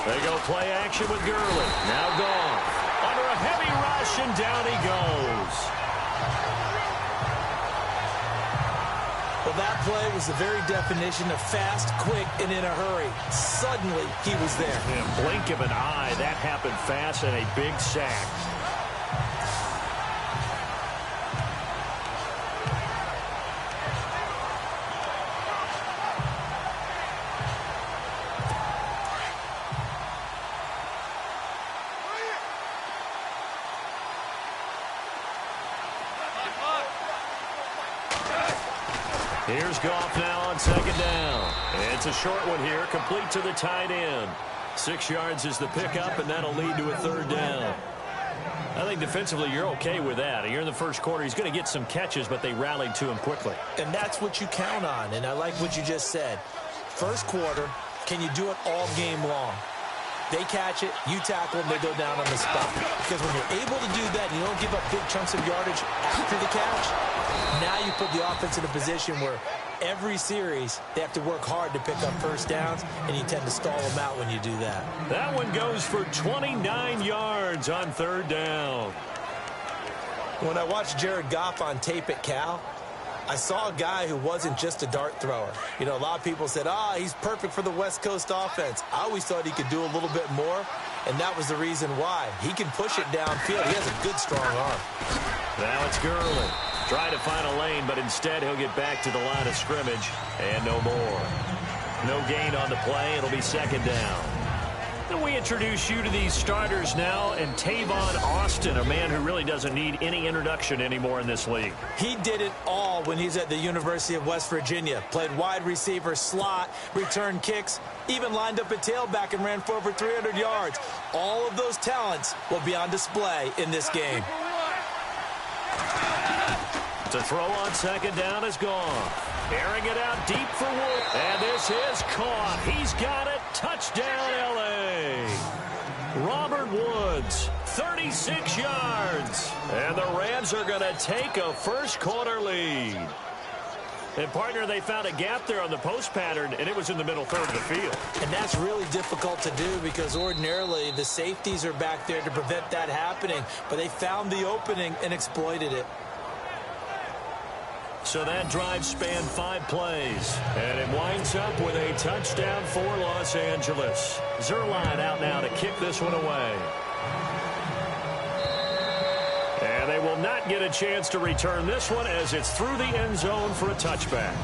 They go play action with Gurley. Now gone. Under a heavy rush, and down he goes. Well, that play was the very definition of fast, quick, and in a hurry. Suddenly, he was there. In a blink of an eye, that happened fast, and a big sack. Here's Goff now on second down. It's a short one here, complete to the tight end. 6 yards is the pickup, and that'll lead to a third down. I think defensively you're okay with that. Here in the first quarter, he's going to get some catches, but they rallied to him quickly. And that's what you count on, and I like what you just said. First quarter, can you do it all game long? They catch it, you tackle them, they go down on the spot. Because when you're able to do that and you don't give up big chunks of yardage after the catch, now you put the offense in a position where every series they have to work hard to pick up first downs, and you tend to stall them out when you do that. That one goes for 29 yards on third down. When I watched Jared Goff on tape at Cal, I saw a guy who wasn't just a dart thrower. You know, a lot of people said, he's perfect for the West Coast offense. I always thought he could do a little bit more, and that was the reason why. He can push it downfield. He has a good, strong arm. Now it's Gurley. Try to find a lane, but instead he'll get back to the line of scrimmage, and no more. No gain on the play. It'll be second down. And we introduce you to these starters now, and Tavon Austin, a man who really doesn't need any introduction anymore in this league. He did it all when he's at the University of West Virginia. Played wide receiver, slot, returned kicks, even lined up at tailback and ran for over 300 yards. All of those talents will be on display in this game. To throw on second down is gone. Airing it out deep for Wood. And this is caught. He's got it. Touchdown, L.A. Robert Woods, 36 yards. And the Rams are going to take a first quarter lead. And, partner, they found a gap there on the post pattern, and it was in the middle third of the field. And that's really difficult to do because ordinarily the safeties are back there to prevent that happening. But they found the opening and exploited it. So that drive spanned 5 plays, and it winds up with a touchdown for Los Angeles. Zuerlein out now to kick this one away. And they will not get a chance to return this one as it's through the end zone for a touchback.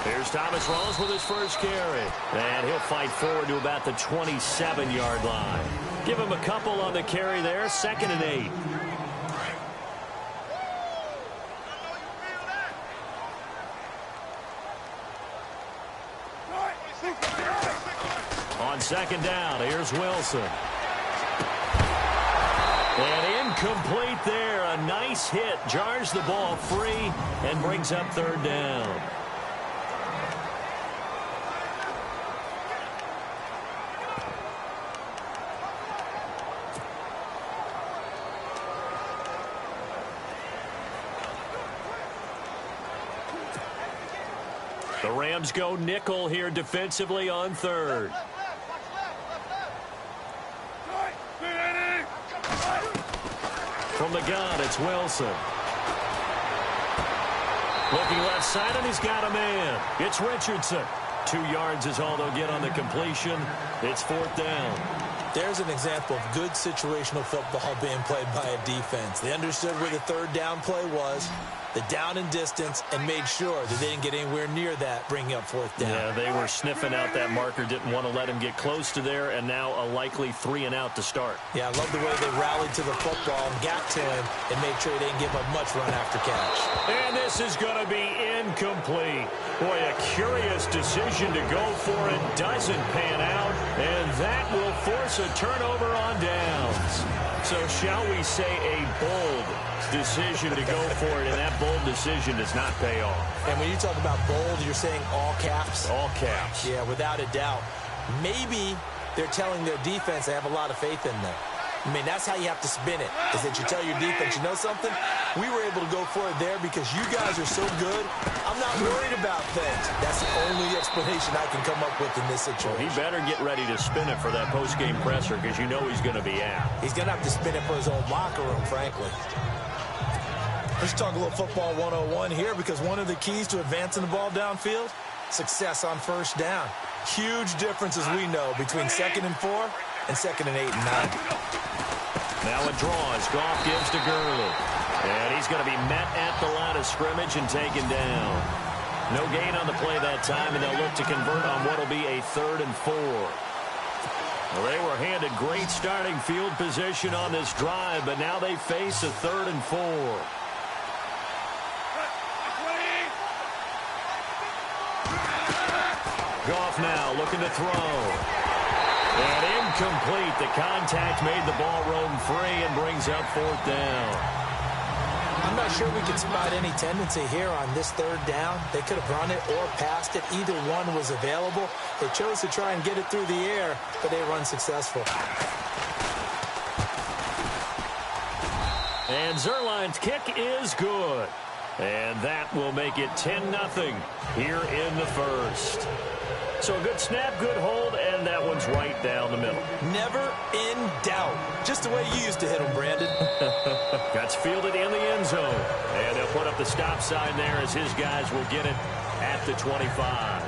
Here's Thomas Rawls with his first carry. And he'll fight forward to about the 27-yard line. Give him a couple on the carry there. 2nd and 8. On second down, here's Wilson. And incomplete there. A nice hit. Jars the ball free and brings up third down. The Rams go nickel here defensively on third. From the gun, it's Wilson. Looking left side, and he's got a man. It's Richardson. 2 yards is all they'll get on the completion. It's 4th down. There's an example of good situational football being played by a defense. They understood where the third down play was, the down and distance, and made sure that they didn't get anywhere near that, bringing up fourth down. Yeah, they were sniffing out that marker, didn't want to let him get close to there, and now a likely 3-and-out to start. Yeah, I love the way they rallied to the football and got to him and made sure they didn't give up much run after catch. And this is going to be incomplete. Boy, a curious decision to go for it doesn't pan out, and that will force a turnover on downs. So shall we say a bold decision to go for it, and that bold decision does not pay off. And when you talk about bold, you're saying all caps? All caps. Yeah, without a doubt. Maybe they're telling their defense they have a lot of faith in them. I mean, that's how you have to spin it, is that you tell your defense, you know something? We were able to go for it there because you guys are so good. I'm not worried about things. That's the only explanation I can come up with in this situation. Well, he better get ready to spin it for that post-game presser because you know he's going to be out. He's going to have to spin it for his own locker room, frankly. Let's talk a little football 101 here because one of the keys to advancing the ball downfield, success on first down. Huge difference, as we know, between 2nd and 4 and 2nd and 8 and 9. Now a draw as Goff gives to Gurley. And he's going to be met at the line of scrimmage and taken down. No gain on the play that time, and they'll look to convert on what will be a 3rd and 4. Well, they were handed great starting field position on this drive, but now they face a 3rd and 4. Goff now looking to throw. And incomplete. The contact made the ball roam free and brings up 4th down. I'm not sure we can spot any tendency here on this 3rd down. They could have run it or passed it. Either one was available. They chose to try and get it through the air, but they were unsuccessful. And Zerline's kick is good. And that will make it 10-0 here in the first. So a good snap, good hold, and that one's right down the middle. Never in doubt. Just the way you used to hit them, Brandon. That's fielded in the end zone. And they'll put up the stop sign there as his guys will get it at the 25.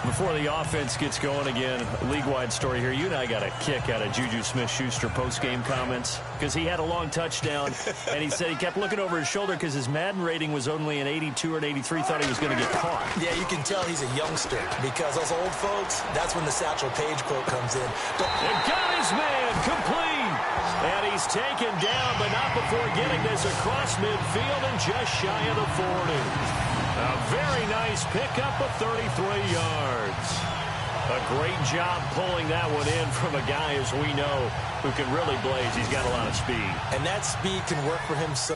Before the offense gets going again, league-wide story here. You and I got a kick out of Juju Smith-Schuster post-game comments because he had a long touchdown, and he said he kept looking over his shoulder because his Madden rating was only an 82 or an 83, thought he was going to get caught. Yeah, you can tell he's a youngster because us old folks, that's when the Satchel Paige quote comes in. And got his man complete. And he's taken down, but not before getting this across midfield and just shy of the 40. A very nice pickup of 33 yards. A great job pulling that one in from a guy, as we know, who can really blaze. He's got a lot of speed. And that speed can work for him so...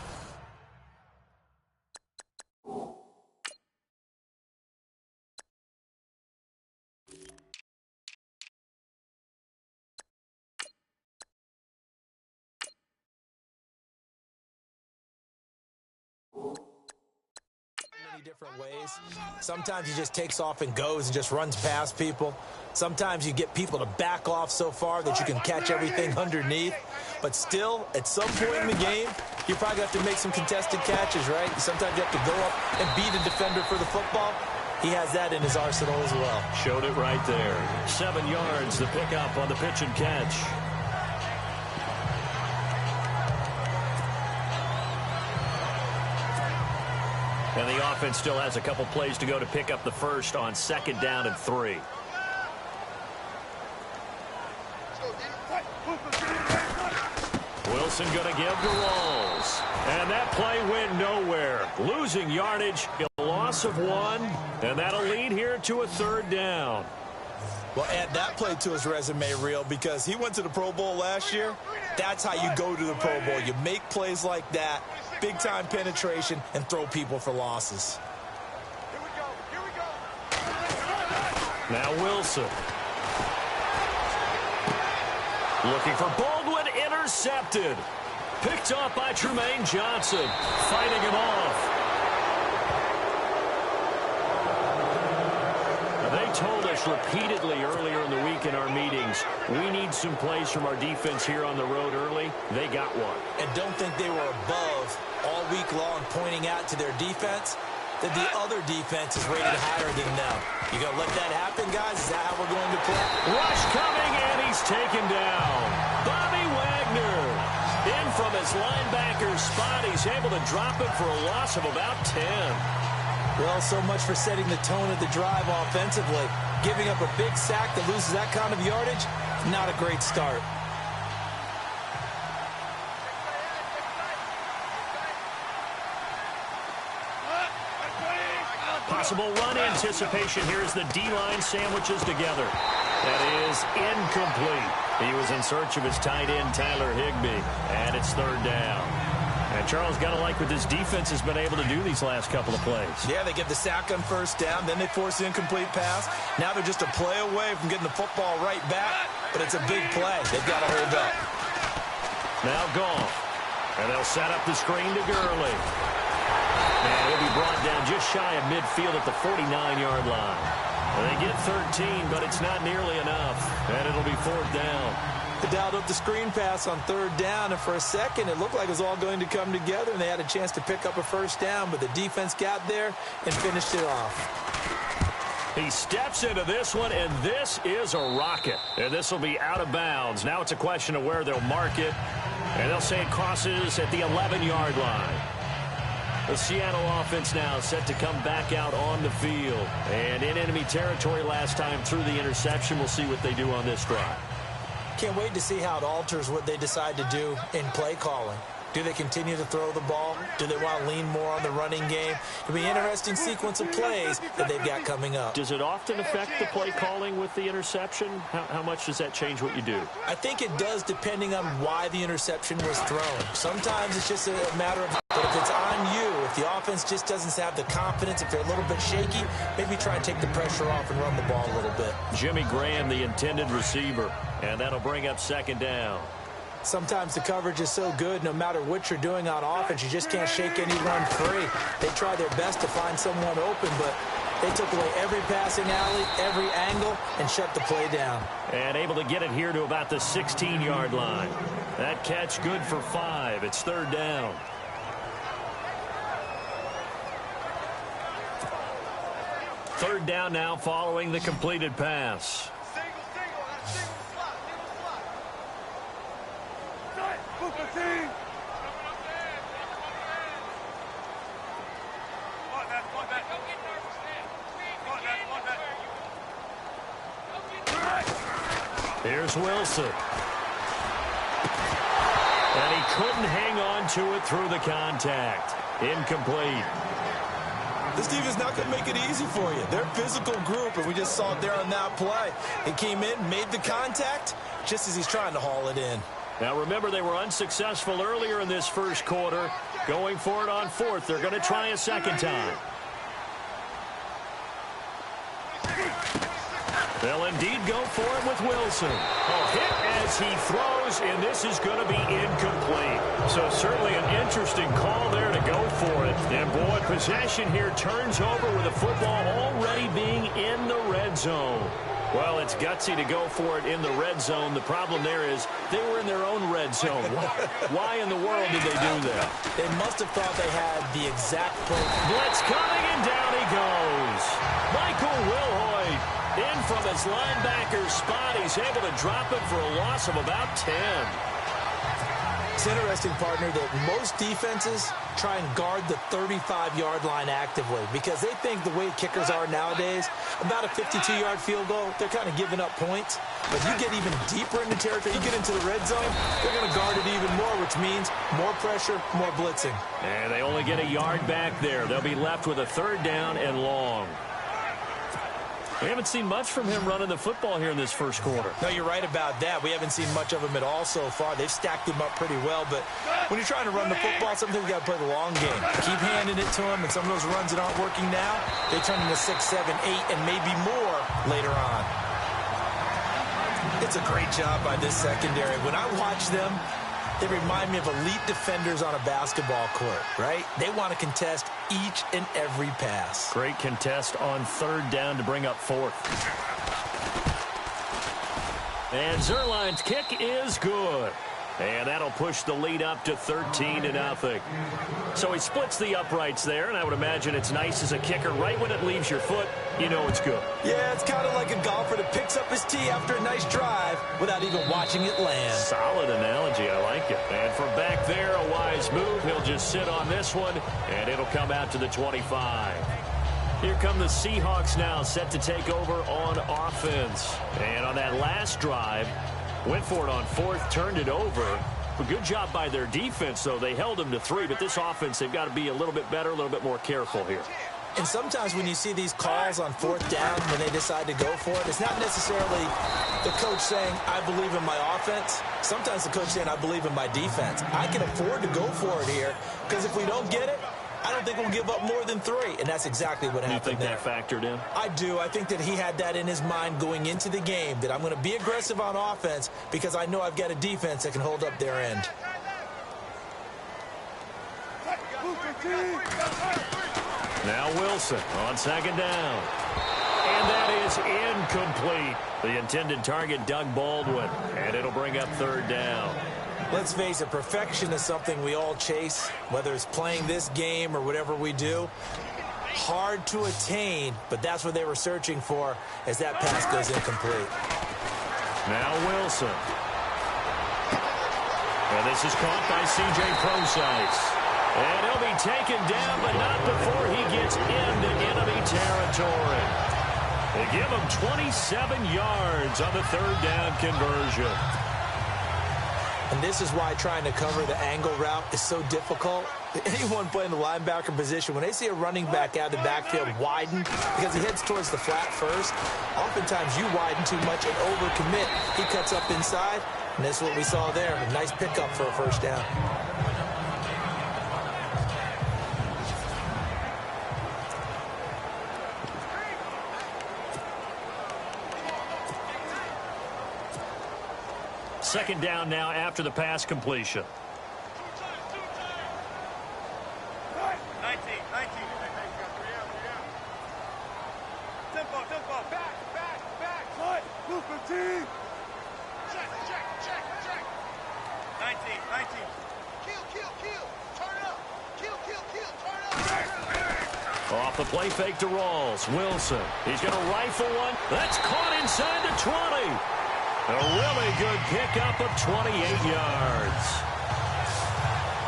different ways. Sometimes he just takes off and goes and just runs past people. Sometimes you get people to back off so far that you can catch everything underneath. But still, at some point in the game, you probably have to make some contested catches, right? Sometimes you have to go up and beat a defender for the football. He has that in his arsenal as well. Showed it right there. 7 yards, the pickup on the pitch and catch. And the offense still has a couple plays to go to pick up the first on 2nd down and 3. Wilson going to give to Rawls. And that play went nowhere. Losing yardage, a loss of 1. And that'll lead here to a 3rd down. Well, add that play to his resume reel because he went to the Pro Bowl last year. That's how you go to the Pro Bowl. You make plays like that, big-time penetration, and throw people for losses. Here we go. Now Wilson. Looking for Baldwin, intercepted. Picked off by Tremaine Johnson, fighting him off. They told us repeatedly earlier in the week in our meetings, we need some plays from our defense here on the road early. They got one. And don't think they were above all week long pointing out to their defense. that the other defense is rated higher than them. You going to let that happen, guys? Is that how we're going to play? Rush coming, and he's taken down. Bobby Wagner in from his linebacker spot. He's able to drop it for a loss of about 10. Well, so much for setting the tone of the drive offensively. Giving up a big sack that loses that kind of yardage, not a great start. Possible run anticipation here as the D-line sandwiches together. That is incomplete. He was in search of his tight end, Tyler Higbee, and it's third down. And Charles, got to like what this defense has been able to do these last couple of plays. Yeah, they get the sack on first down, then they force the incomplete pass. Now they're just a play away from getting the football right back, but it's a big play. They've got to hold up. Now gone. And they'll set up the screen to Gurley. And he'll be brought down just shy of midfield at the 49-yard line. They get 13, but it's not nearly enough. And it'll be fourth down. They dialed up the screen pass on third down, and for a second it looked like it was all going to come together, and they had a chance to pick up a first down, but the defense got there and finished it off. He steps into this one, and this is a rocket. And this will be out of bounds. Now it's a question of where they'll mark it, and they'll say it crosses at the 11-yard line. The Seattle offense now set to come back out on the field. And in enemy territory last time through the interception. We'll see what they do on this drive. Can't wait to see how it alters what they decide to do in play calling. Do they continue to throw the ball? Do they want to lean more on the running game? It'll be an interesting sequence of plays that they've got coming up. Does it often affect the play calling with the interception? How much does that change what you do? I think it does, depending on why the interception was thrown. Sometimes it's just a matter of, but if it's on you, if the offense just doesn't have the confidence, if they're a little bit shaky, maybe try and take the pressure off and run the ball a little bit. Jimmy Graham, the intended receiver, and that'll bring up second down. Sometimes the coverage is so good, no matter what you're doing on offense, you just can't shake any run free. They try their best to find someone open, but they took away every passing alley, every angle, and shut the play down. And able to get it here to about the 16-yard line. That catch good for 5. It's third down. Third down now following the completed pass. Here's Wilson. And he couldn't hang on to it through the contact. Incomplete. This defense not going to make it easy for you. They're a physical group, and we just saw it there on that play. He came in, made the contact, just as he's trying to haul it in. Now, remember, they were unsuccessful earlier in this first quarter. Going for it on fourth. They're going to try a second time. They'll indeed go for it with Wilson. A hit as he throws, and this is going to be incomplete. So certainly an interesting call there to go for it. And, boy, possession here turns over with the football already being in the red zone. Well, it's gutsy to go for it in the red zone. The problem there is they were in their own red zone. Why in the world did they do that? They must have thought they had the exact play. Blitz coming, and down he goes. Michael Wilhoit in from his linebacker spot. He's able to drop it for a loss of about 10. It's interesting, partner, that most defenses try and guard the 35-yard line actively because they think the way kickers are nowadays, about a 52-yard field goal, they're kind of giving up points. But you get even deeper into territory, you get into the red zone, they're going to guard it even more, which means more pressure, more blitzing. And they only get a yard back there. They'll be left with a third down and long. We haven't seen much from him running the football here in this first quarter. No, you're right about that. We haven't seen much of him at all so far. They've stacked him up pretty well, but when you're trying to run the football, sometimes you got to play the long game. Keep handing it to him, and some of those runs that aren't working now, they turn into 6, 7, 8, and maybe more later on. It's a great job by this secondary. When I watch them, they remind me of elite defenders on a basketball court, right? They want to contest each and every pass. Great contest on third down to bring up fourth. And Zerline's kick is good. And that'll push the lead up to 13-0. So he splits the uprights there, and I would imagine it's nice as a kicker. Right when it leaves your foot, you know it's good. Yeah, it's kind of like a golfer that picks up his tee after a nice drive without even watching it land. Solid analogy. I like it. And from back there, a wise move. He'll just sit on this one, and it'll come out to the 25. Here come the Seahawks now, set to take over on offense. And on that last drive, went for it on fourth, turned it over. A good job by their defense, though. They held them to 3, but this offense, they've got to be a little bit better, a little bit more careful here. And sometimes when you see these calls on fourth down, when they decide to go for it, it's not necessarily the coach saying, I believe in my offense. Sometimes the coach saying, I believe in my defense. I can afford to go for it here, because if we don't get it, I don't think we'll give up more than 3, and that's exactly what happened there. You think that factored in? I do. I think that he had that in his mind going into the game, that I'm going to be aggressive on offense because I know I've got a defense that can hold up their end. Now Wilson on second down. And that is incomplete. The intended target, Doug Baldwin, and it'll bring up third down. Let's face it, perfection is something we all chase, whether it's playing this game or whatever we do. Hard to attain, but that's what they were searching for as that pass goes incomplete. Now Wilson. And this is caught by C.J. Prosise. And he'll be taken down, but not before he gets into enemy territory. They give him 27 yards on the third down conversion. And this is why trying to cover the angle route is so difficult. Anyone playing the linebacker position, when they see a running back out of the backfield widen because he heads towards the flat first, oftentimes you widen too much and overcommit. He cuts up inside, and that's what we saw there. A nice pickup for a first down. Second down now after the pass completion. 19. Tempo, back. Cut, move 15. Check. 19. Kill. Turn up. Kill. Turn up. Off the play fake to Rawls. Wilson. He's going to rifle one. That's caught inside the 20. A really good pickup of 28 yards.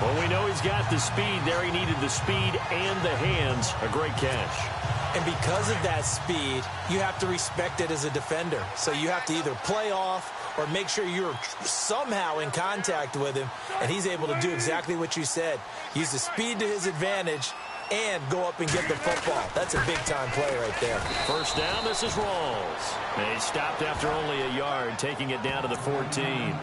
Well, we know he's got the speed there. He needed the speed and the hands. A great catch. And because of that speed, you have to respect it as a defender. So you have to either play off or make sure you're somehow in contact with him. And he's able to do exactly what you said. Use the speed to his advantage and go up and get the football. That's a big-time play right there. First down, this is Rawls. They stopped after only a yard, taking it down to the 14.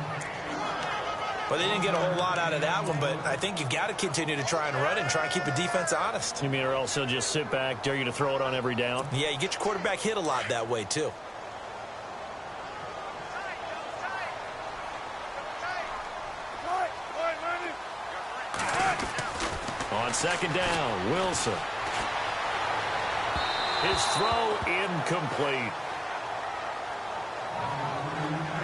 Well, they didn't get a whole lot out of that one, but I think you've got to continue to try and run it and try and keep the defense honest. You mean or else he'll just sit back, dare you to throw it on every down? Yeah, you get your quarterback hit a lot that way, too. On second down, Wilson. His throw incomplete.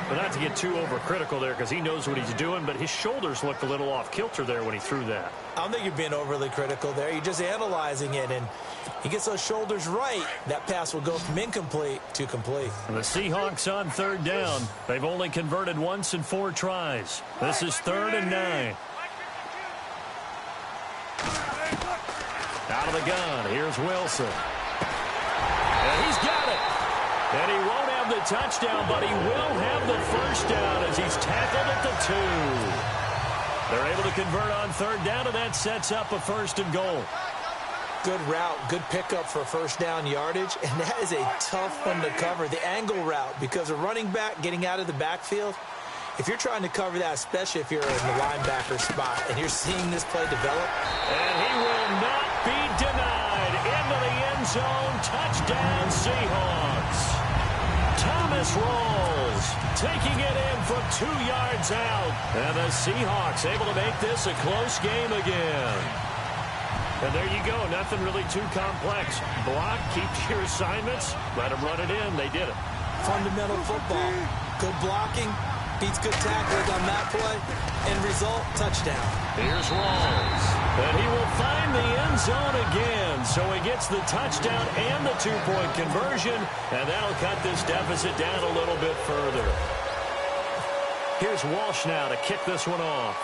But not to get too overcritical there because he knows what he's doing, but his shoulders looked a little off kilter there when he threw that. I don't think you're being overly critical there. You're just analyzing it, and he gets those shoulders right. That pass will go from incomplete to complete. And the Seahawks on third down. They've only converted once in 4 tries. This is 3rd and 9. Out of the gun, here's Wilson. And he's got it. And he won't have the touchdown, but he will have the first down as he's tackled at the 2. They're able to convert on third down, and that sets up a 1st and goal. Good route, good pickup for first down yardage, and that is a tough one to cover, the angle route, because a running back getting out of the backfield, if you're trying to cover that, especially if you're in the linebacker spot and you're seeing this play develop. And he will not be denied. Into the end zone. Touchdown, Seahawks. Thomas Rawls taking it in from 2 yards out. And the Seahawks able to make this a close game again. And there you go. Nothing really too complex. Block, keep your assignments, let them run it in. They did it. Fundamental football. Good blocking, Beats good tackling on that play. End result, touchdown. Here's Rawls. And he will find the end zone again. So he gets the touchdown and the two-point conversion. And that'll cut this deficit down a little bit further. Here's Walsh now to kick this one off.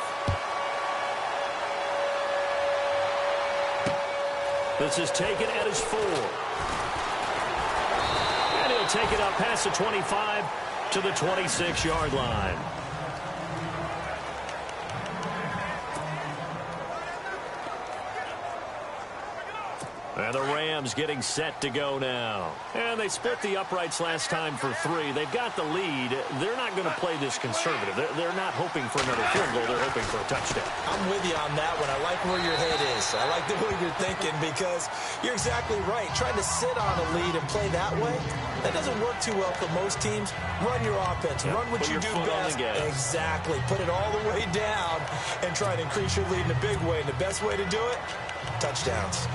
This is taken at his 4. And he'll take it up past the 25 to the 26-yard line. And the Rams getting set to go now. And they split the uprights last time for 3. They've got the lead. They're not going to play this conservative. They're not hoping for another field goal. They're hoping for a touchdown. I'm with you on that one. I like where your head is. I like the way you're thinking because you're exactly right. Trying to sit on a lead and play that way, that doesn't work too well for most teams. Run your offense. Run what you do best. Exactly. Put it all the way down and try to increase your lead in a big way. And the best way to do it, touchdowns.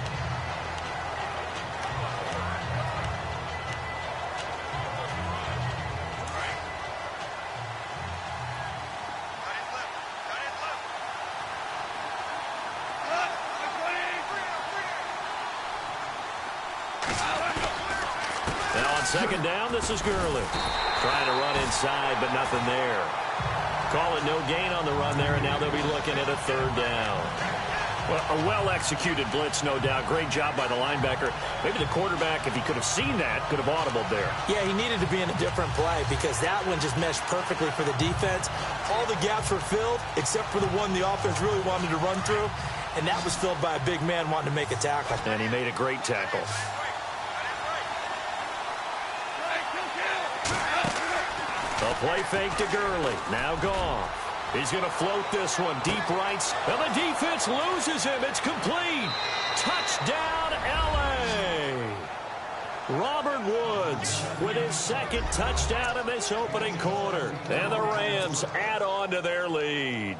Second down, this is Gurley. Trying to run inside, but nothing there. Call it no gain on the run there, and now they'll be looking at a 3rd down. Well, a well-executed blitz, no doubt. Great job by the linebacker. Maybe the quarterback, if he could have seen that, could have audibled there. Yeah, he needed to be in a different play because that one just meshed perfectly for the defense. All the gaps were filled except for the one the offense really wanted to run through, and that was filled by a big man wanting to make a tackle. And he made a great tackle. A play fake to Gurley. Now gone. He's going to float this one. Deep rights. And the defense loses him. It's complete. Touchdown, L.A. Robert Woods with his 2nd touchdown in this opening quarter. And the Rams add on to their lead.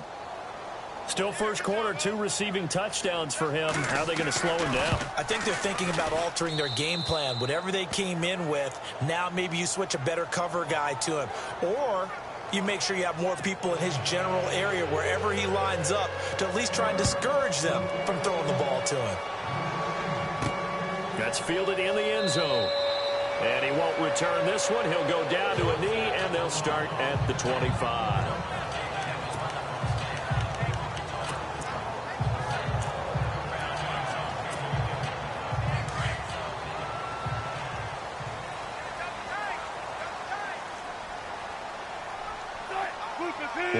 Still first quarter, 2 receiving touchdowns for him. How are they going to slow him down? I think they're thinking about altering their game plan. Whatever they came in with, now maybe you switch a better cover guy to him. Or you make sure you have more people in his general area wherever he lines up to at least try and discourage them from throwing the ball to him. That's fielded in the end zone. And he won't return this one. He'll go down to a knee, and they'll start at the 25.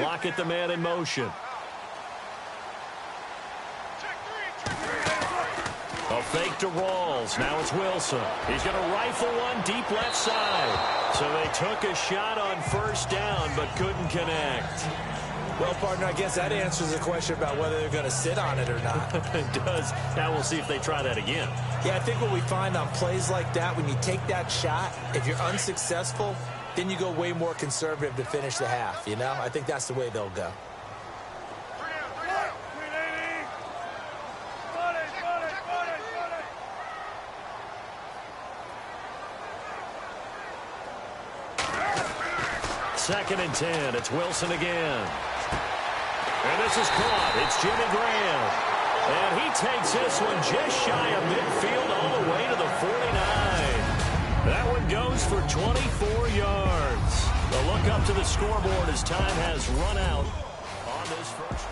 Lockett, the man in motion. A fake to Rawls. Now it's Wilson. He's going to rifle one deep left side. So they took a shot on 1st down but couldn't connect. Well, partner, I guess that answers the question about whether they're going to sit on it or not. It does. Now we'll see if they try that again. Yeah, I think what we find on plays like that, when you take that shot, if you're unsuccessful, then you go way more conservative to finish the half, you know? I think that's the way they'll go. Second and 10. It's Wilson again. And this is caught. It's Jimmy Graham. And he takes this one just shy of midfield all the way to the 49. That one goes for 24 yards. A look up to the scoreboard as time has run out on this first.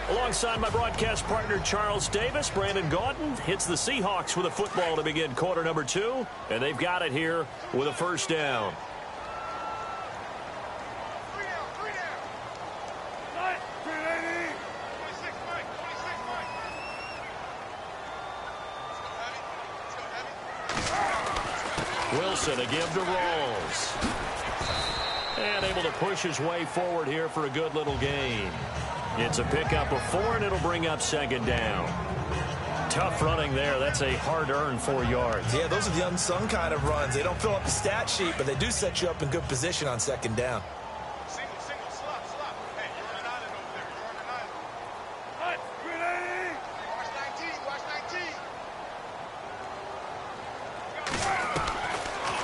Alongside my broadcast partner, Charles Davis, Brandon Gaudin hits the Seahawks with a football to begin quarter number 2. And they've got it here with a 1st down. Wilson, a give to Rawls. And able to push his way forward here for a good little gain. It's a pickup of 4, and it'll bring up 2nd down. Tough running there. That's a hard-earned 4 yards. Yeah, those are the unsung kind of runs. They don't fill up the stat sheet, but they do set you up in good position on 2nd down. Single, slop. Hey, you're on an island over there. You're on an island. What? 380. Watch 19.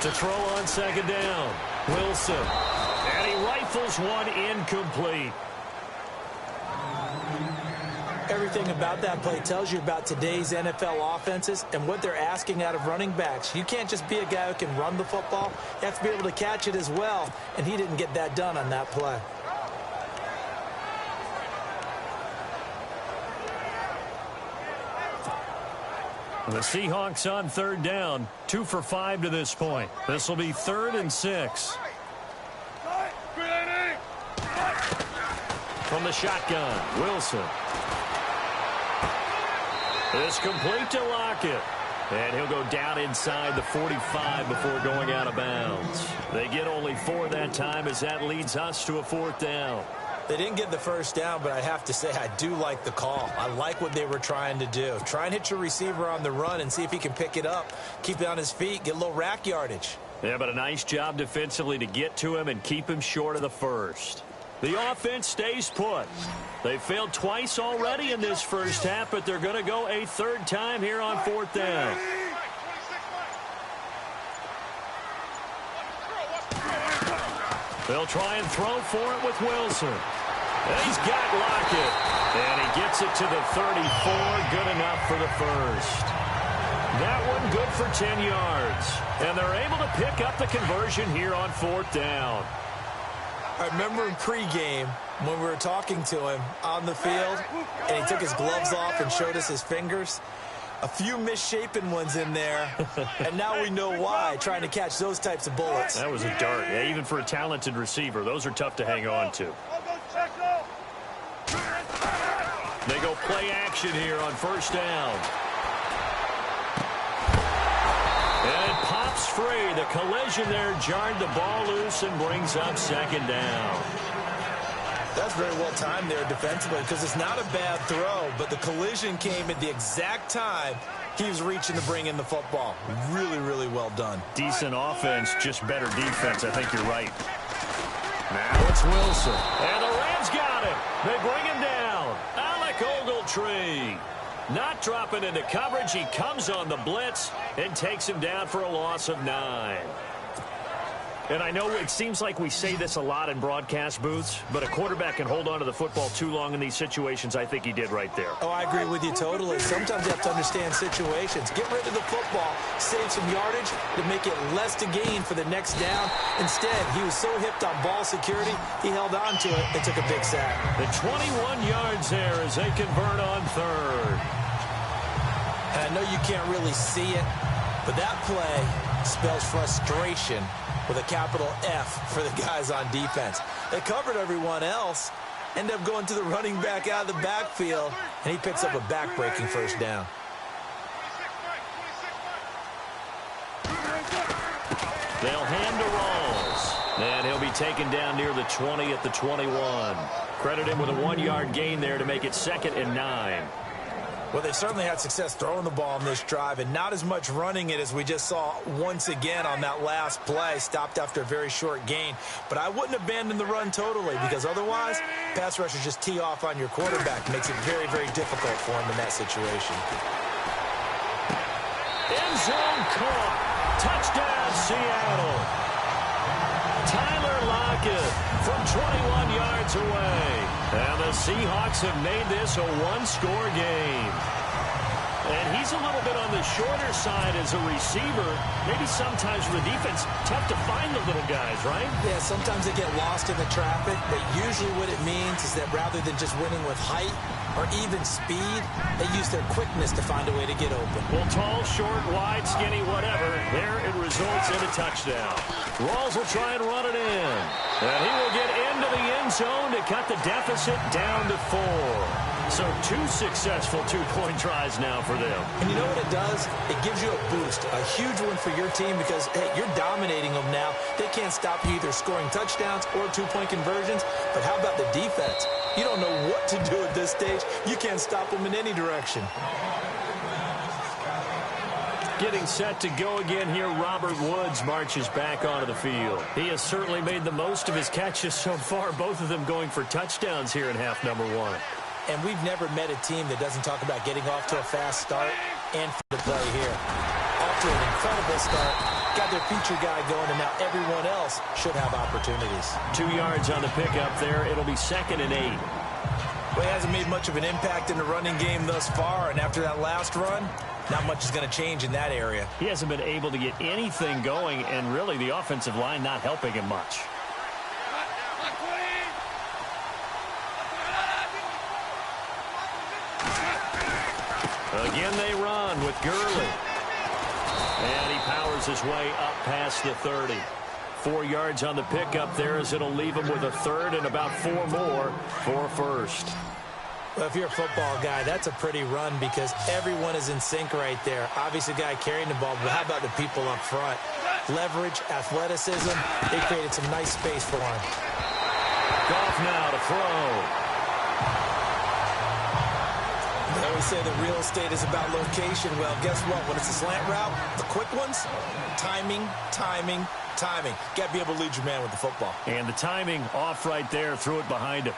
To throw on 2nd down. Wilson. And he he rifles one incomplete. Everything about that play tells you about today's NFL offenses and what they're asking out of running backs. You can't just be a guy who can run the football. You have to be able to catch it as well, and he didn't get that done on that play. The Seahawks on third down, 2 for 5 to this point. This will be 3rd and 6. From the shotgun, Wilson. It's complete to Lockett. And he'll go down inside the 45 before going out of bounds. They get only 4 that time as that leads us to a 4th down. They didn't get the first down, but I have to say I do like the call. I like what they were trying to do. Try and hit your receiver on the run and see if he can pick it up. Keep it on his feet, get a little rack yardage. Yeah, but a nice job defensively to get to him and keep him short of the first. The offense stays put. They failed twice already in this first half, but they're going to go a 3rd time here on 4th down. They'll try and throw for it with Wilson. And he's got Lockett. And he gets it to the 34. Good enough for the first. That one good for 10 yards. And they're able to pick up the conversion here on 4th down. I remember in pregame when we were talking to him on the field, and he took his gloves off and showed us his fingers. A few misshapen ones in there, and now we know why, trying to catch those types of bullets. That was a dart. Yeah, even for a talented receiver, those are tough to hang on to. They go play action here on 1st down. And it pops free. The collision there jarred the ball loose and brings up 2nd down. That's very well timed there defensively because it's not a bad throw, but the collision came at the exact time he was reaching to bring in the football. Really, really well done. Decent offense, just better defense. I think you're right. Now it's Wilson. And the Rams got him. They bring him down. Alec Ogletree. Not dropping into coverage. He comes on the blitz and takes him down for a loss of 9. And I know it seems like we say this a lot in broadcast booths, but a quarterback can hold on to the football too long in these situations. I think he did right there. Oh, I agree with you totally. Sometimes you have to understand situations. Get rid of the football, save some yardage to make it less to gain for the next down. Instead, he was so hipped on ball security, he held on to it and took a big sack. The 21 yards there as they convert on 3rd. And I know you can't really see it, but that play spells frustration with a capital F for the guys on defense. They covered everyone else, end up going to the running back out of the backfield, and he picks up a back-breaking 1st down. They'll hand to Rawls, and he'll be taken down near the 20 at the 21. Credit him with a 1-yard gain there to make it 2nd and 9. Well, they certainly had success throwing the ball on this drive and not as much running it as we just saw once again on that last play, stopped after a very short gain. But I wouldn't abandon the run totally because otherwise, pass rushers just tee off on your quarterback. Makes it very, very difficult for him in that situation. End zone caught. Touchdown, Seattle. Tyler Lockett from 21 yards away. And the Seahawks have made this a 1-score game. And he's a little bit on the shorter side as a receiver. Maybe sometimes for the defense, tough to find the little guys, right? Yeah, sometimes they get lost in the traffic, but usually what it means is that rather than just winning with height or even speed, they use their quickness to find a way to get open. Well, tall, short, wide, skinny, whatever, there it results in a touchdown. Rawls will try and run it in. And he will get into the end zone to cut the deficit down to 4. So 2 successful 2-point tries now for them. And you know what it does? It gives you a boost, a huge one for your team because, hey, you're dominating them now. They can't stop you either scoring touchdowns or 2-point conversions. But how about the defense? You don't know what to do at this stage. You can't stop them in any direction. Getting set to go again here, Robert Woods marches back onto the field. He has certainly made the most of his catches so far, both of them going for touchdowns here in half number 1. And we've never met a team that doesn't talk about getting off to a fast start and for the play here. off to an incredible start, got their feature guy going, and now everyone else should have opportunities. 2 yards on the pickup there. It'll be 2nd and 8. Well, he hasn't made much of an impact in the running game thus far, and after that last run, not much is going to change in that area. He hasn't been able to get anything going, and really the offensive line not helping him much. Again they run with Gurley. And he powers his way up past the 30. 4 yards on the pickup there as it'll leave him with a 3rd and about 4 more for a 1st. Well, if you're a football guy, that's a pretty run because everyone is in sync right there. Obviously, the guy carrying the ball, but how about the people up front? Leverage, athleticism, they created some nice space for him. Goff now to throw. They always say that real estate is about location. Well, guess what? When it's a slant route, the quick ones, timing, timing, timing. Got to be able to lead your man with the football. And the timing off right there. Threw it behind him.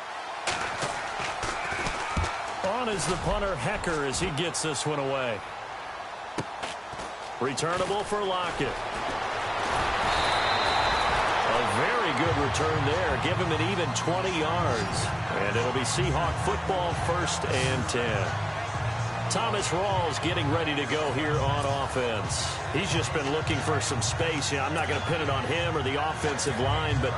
On is the punter, Hecker, as he gets this one away. Returnable for Lockett. A very good return there. Give him an even 20 yards. And it'll be Seahawk football, 1st and 10. Thomas Rawls getting ready to go here on offense. He's just been looking for some space. I'm not going to pin it on him or the offensive line, but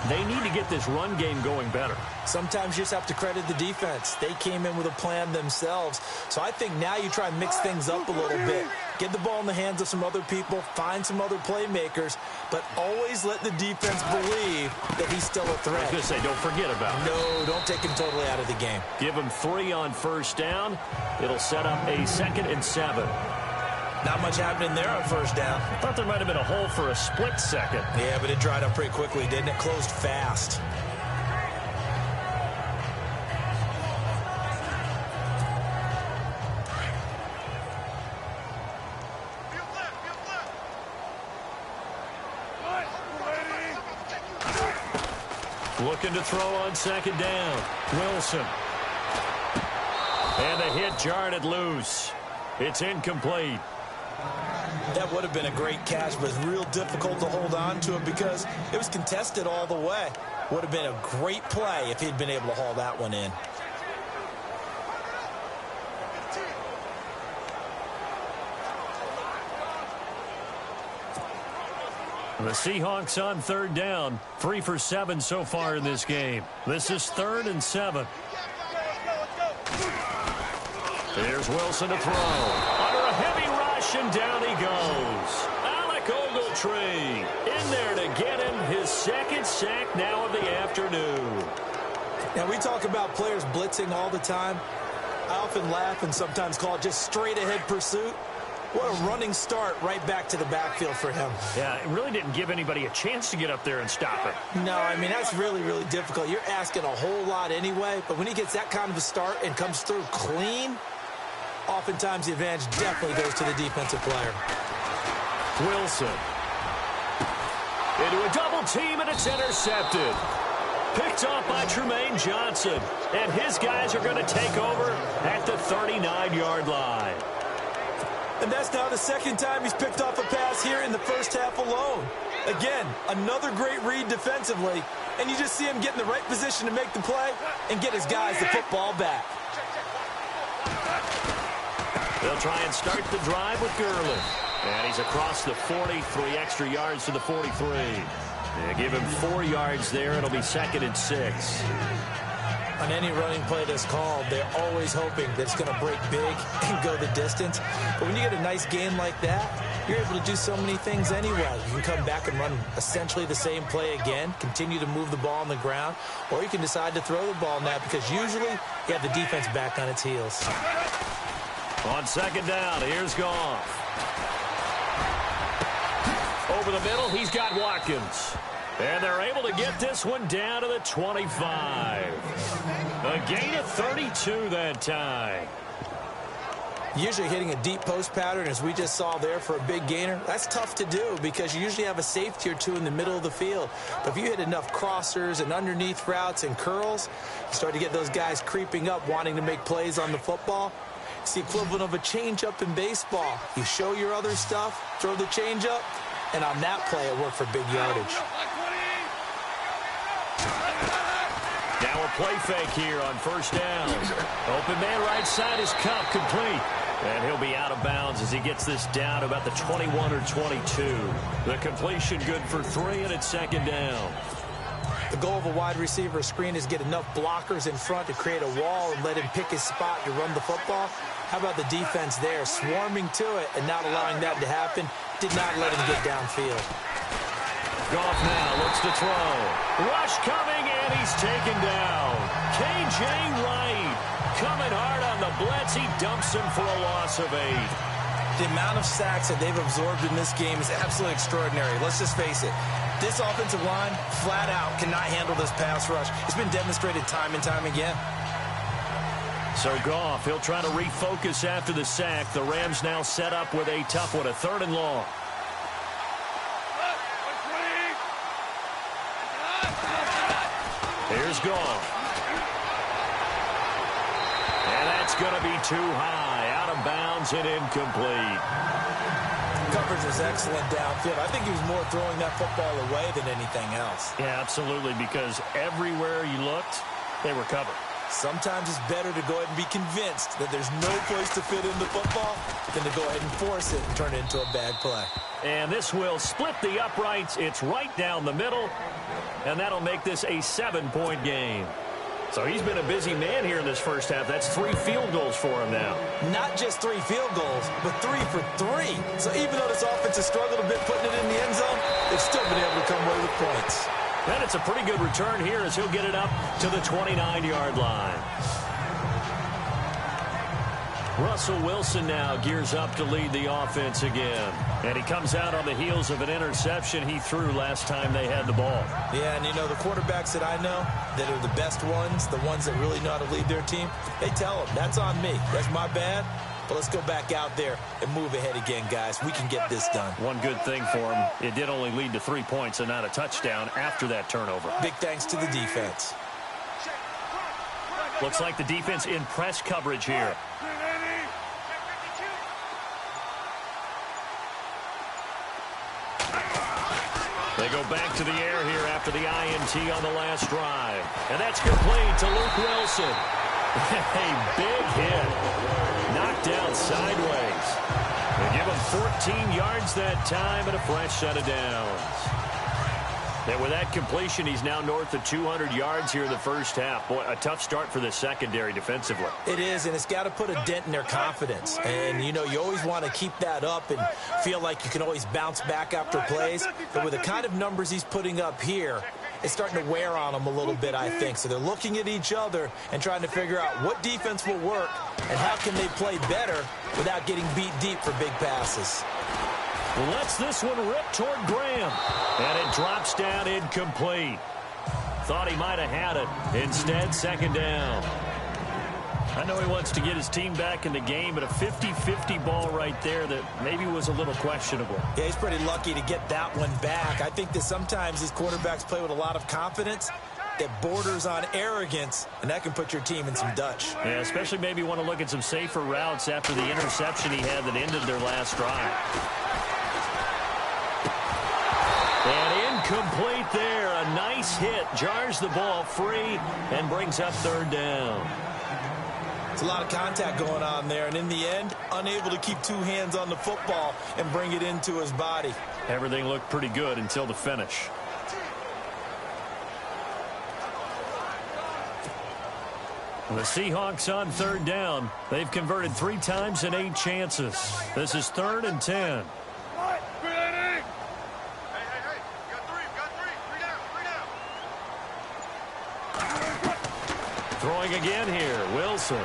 they need to get this run game going better. Sometimes you just have to credit the defense. They came in with a plan themselves. So I think now you try and mix things up a little bit. Get the ball in the hands of some other people, find some other playmakers, but always let the defense believe that he's still a threat. I was going to say, don't forget about him. No, don't take him totally out of the game. Give him 3 on 1st down. It'll set up a 2nd and 7. Not much happening there on 1st down. I thought there might have been a hole for a split second. Yeah, but it dried up pretty quickly, didn't it? Closed fast. Looking to throw on 2nd down. Wilson. And the hit jarred it loose. It's incomplete. That would have been a great catch, but it's real difficult to hold on to it because it was contested all the way. Would have been a great play if he'd been able to haul that one in. The Seahawks on 3rd down. 3 for 7 so far in this game. This is 3rd and 7. Here's Wilson to throw. Under a heavy rush, and down he goes. Alec Ogletree in there to get him his 2nd sack now of the afternoon. Now, we talk about players blitzing all the time. I often laugh and sometimes call it just straight-ahead pursuit. What a running start right back to the backfield for him. Yeah, it really didn't give anybody a chance to get up there and stop him. No, I mean, that's really, really difficult. You're asking a whole lot anyway, but when he gets that kind of a start and comes through clean, oftentimes the advantage definitely goes to the defensive player. Wilson. Into a double team, and it's intercepted. Picked off by Tremaine Johnson. And his guys are going to take over at the 39-yard line. And that's now the 2nd time he's picked off a pass here in the 1st half alone. Again, another great read defensively, and you just see him get in the right position to make the play and get his guys the football back. They'll try and start the drive with Gurley. And he's across the 40, 3 extra yards to the 43. They give him 4 yards there. It'll be 2nd and 6. On any running play that's called, they're always hoping that it's going to break big and go the distance. But when you get a nice game like that, you're able to do so many things anyway. You can come back and run essentially the same play again, continue to move the ball on the ground, or you can decide to throw the ball now because usually you have the defense back on its heels. On 2nd down, here's Goff. Over the middle, he's got Watkins. And they're able to get this one down to the 25. A gain of 32 that time. Usually hitting a deep post pattern, as we just saw there for a big gainer, that's tough to do because you usually have a safety or two in the middle of the field. But if you hit enough crossers and underneath routes and curls, you start to get those guys creeping up wanting to make plays on the football. It's the equivalent of a changeup in baseball. You show your other stuff, throw the changeup, and on that play, it worked for big yardage. Now a play fake here on first down. Open man right side is Cup, complete. And he'll be out of bounds as he gets this down about the 21 or 22. The completion good for 3, and it's second down. The goal of a wide receiver screen is get enough blockers in front to create a wall and let him pick his spot to run the football. How about the defense there, swarming to it and not allowing that to happen? Did not let him get downfield. Goff now looks to throw. Rush coming, and he's taken down. K.J. Wright coming hard on the blitz. He dumps him for a loss of 8. The amount of sacks that they've absorbed in this game is absolutely extraordinary. Let's just face it. This offensive line, flat out, cannot handle this pass rush. It's been demonstrated time and time again. So Goff, he'll try to refocus after the sack. The Rams now set up with a tough one, a 3rd and long. Here's Goff. And that's going to be too high. Out of bounds and incomplete. Coverage was excellent downfield. I think he was more throwing that football away than anything else. Yeah, absolutely, because everywhere you looked, they were covered. Sometimes it's better to go ahead and be convinced that there's no place to fit in the football than to go ahead and force it and turn it into a bad play. And this will split the uprights. It's right down the middle, and that'll make this a 7-point game. So he's been a busy man here in this first half. That's 3 field goals for him now. Not just 3 field goals, but 3 for 3. So even though this offense has struggled a bit putting it in the end zone, they've still been able to come away with points. And it's a pretty good return here as he'll get it up to the 29-yard line. Russell Wilson now gears up to lead the offense again. And he comes out on the heels of an interception he threw last time they had the ball. Yeah, and you know, the quarterbacks that I know that are the best ones, the ones that really know how to lead their team, they tell them, that's on me. That's my bad. But let's go back out there and move ahead again, guys. We can get this done. One good thing for him, it did only lead to 3 points and not a touchdown after that turnover. Big thanks to the defense. Looks like the defense in press coverage here. They go back to the air here after the INT on the last drive. And that's complete to Luke Wilson. A big hit. Knocked down sideways. They give him 14 yards that time and a fresh set of downs. And with that completion, he's now north of 200 yards here in the first half. Boy, a tough start for the secondary defensively. It is, and it's got to put a dent in their confidence. And, you know, you always want to keep that up and feel like you can always bounce back after plays. But with the kind of numbers he's putting up here, it's starting to wear on them a little bit, I think. So they're looking at each other and trying to figure out what defense will work and how can they play better without getting beat deep for big passes. Lets this one rip toward Graham. And it drops down incomplete. Thought he might have had it. Instead, second down. I know he wants to get his team back in the game, but a 50-50 ball right there that maybe was a little questionable. Yeah, he's pretty lucky to get that one back. I think that sometimes these quarterbacks play with a lot of confidence that borders on arrogance, and that can put your team in some Dutch. Yeah, especially maybe want to look at some safer routes after the interception he had that ended their last drive. And incomplete there. A nice hit. Jars the ball free and brings up third down. It's a lot of contact going on there, and in the end, unable to keep 2 hands on the football and bring it into his body. Everything looked pretty good until the finish. The Seahawks on third down. They've converted 3 times in 8 chances. This is 3rd and 10. Throwing again here, Wilson.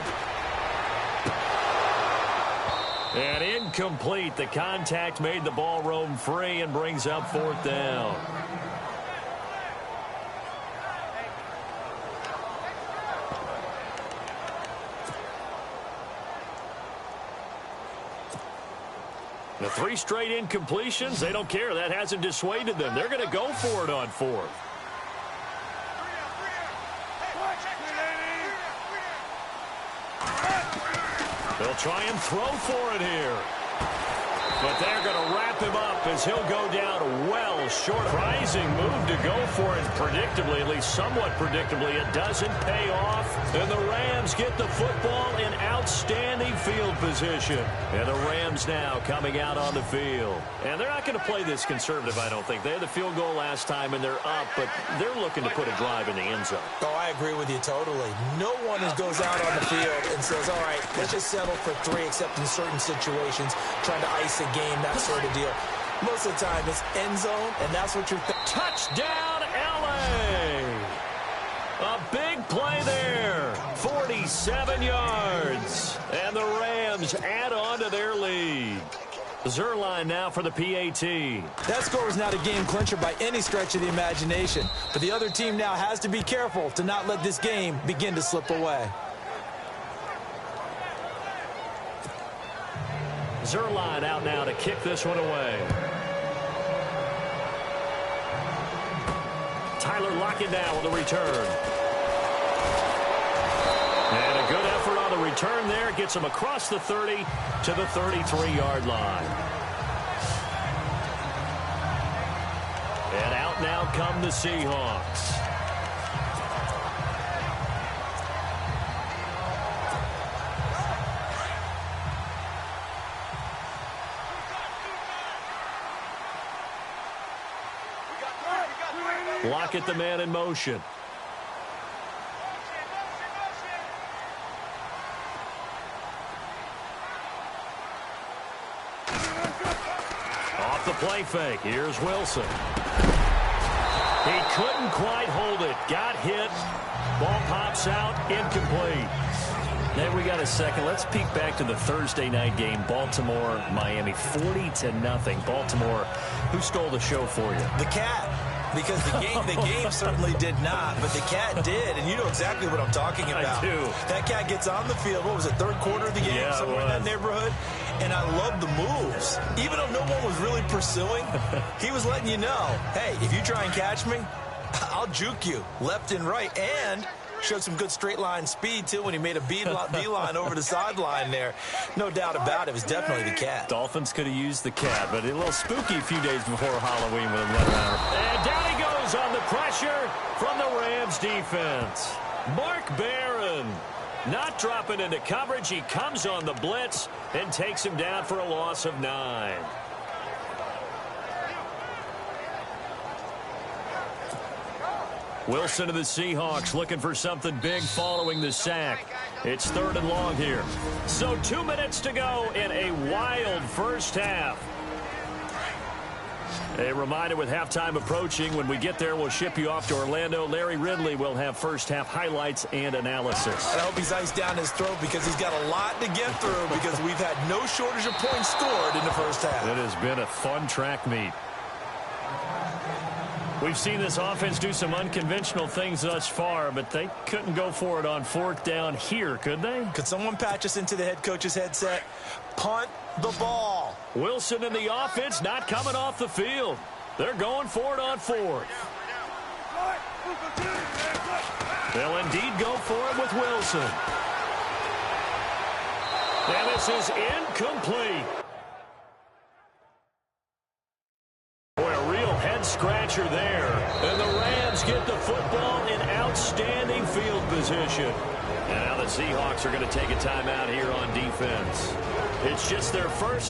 And incomplete. The contact made the ball roam free and brings up 4th down. The 3 straight incompletions, they don't care. That hasn't dissuaded them. They're going to go for it on 4th. They'll try and throw for it here. But they're going to wrap him up as he'll go down well short. Surprising move to go for it predictably, at least somewhat predictably. It doesn't pay off. And the Rams get the football in outstanding field position. And the Rams now coming out on the field. And they're not going to play this conservative, I don't think. They had the field goal last time, and they're up, but they're looking to put a drive in the end zone. Oh, I agree with you totally. No one goes out on the field and says, all right, let's just settle for 3, except in certain situations, trying to ice a game, that sort of deal. Most of the time, it's end zone, and that's what you're thinking. Touchdown, L.A. A big play there. 47 yards. And the Rams add on to their lead. Zerline now for the PAT. That score was not a game clincher by any stretch of the imagination. But the other team now has to be careful to not let this game begin to slip away. Zerline out now to kick this one away. Tyler Lockett now with the return. And a good effort on the return there. Gets him across the 30 to the 33-yard line. And out now come the Seahawks. Lockett, the man in motion. Off the play fake. Here's Wilson. He couldn't quite hold it. Got hit. Ball pops out. Incomplete. Now we got a second. Let's peek back to the Thursday night game. Baltimore, Miami, 40-0. Baltimore, who stole the show for you? The Cat. Because the game certainly did not, but the Cat did, and you know exactly what I'm talking about. I do. That Cat gets on the field, what was it, third quarter of the game, Yeah, somewhere in that neighborhood, and I love the moves. Even though no one was really pursuing, he was letting you know, hey, if you try and catch me, I'll juke you left and right, and showed some good straight line speed, too, when he made a beeline over the sideline there. No doubt about it. It was definitely the Cat. Dolphins could have used the Cat, but a little spooky a few days before Halloween with him running around. And down he goes on the pressure from the Rams defense. Mark Barron not dropping into coverage. He comes on the blitz and takes him down for a loss of 9. Wilson of the Seahawks looking for something big following the sack. It's 3rd and long here. So 2 minutes to go in a wild first half. A reminder with halftime approaching, when we get there, we'll ship you off to Orlando. Larry Ridley will have first half highlights and analysis. And I hope he's iced down his throat because he's got a lot to get through because we've had no shortage of points scored in the first half. It has been a fun track meet. We've seen this offense do some unconventional things thus far, but they couldn't go for it on 4th down here, could they? Could someone patch us into the head coach's headset? Punt the ball. Wilson and the offense not coming off the field. They're going for it on 4th. They'll indeed go for it with Wilson. And this is incomplete. Scratcher there, and the Rams get the football in outstanding field position. And now the Seahawks are going to take a timeout here on defense. It's just their first.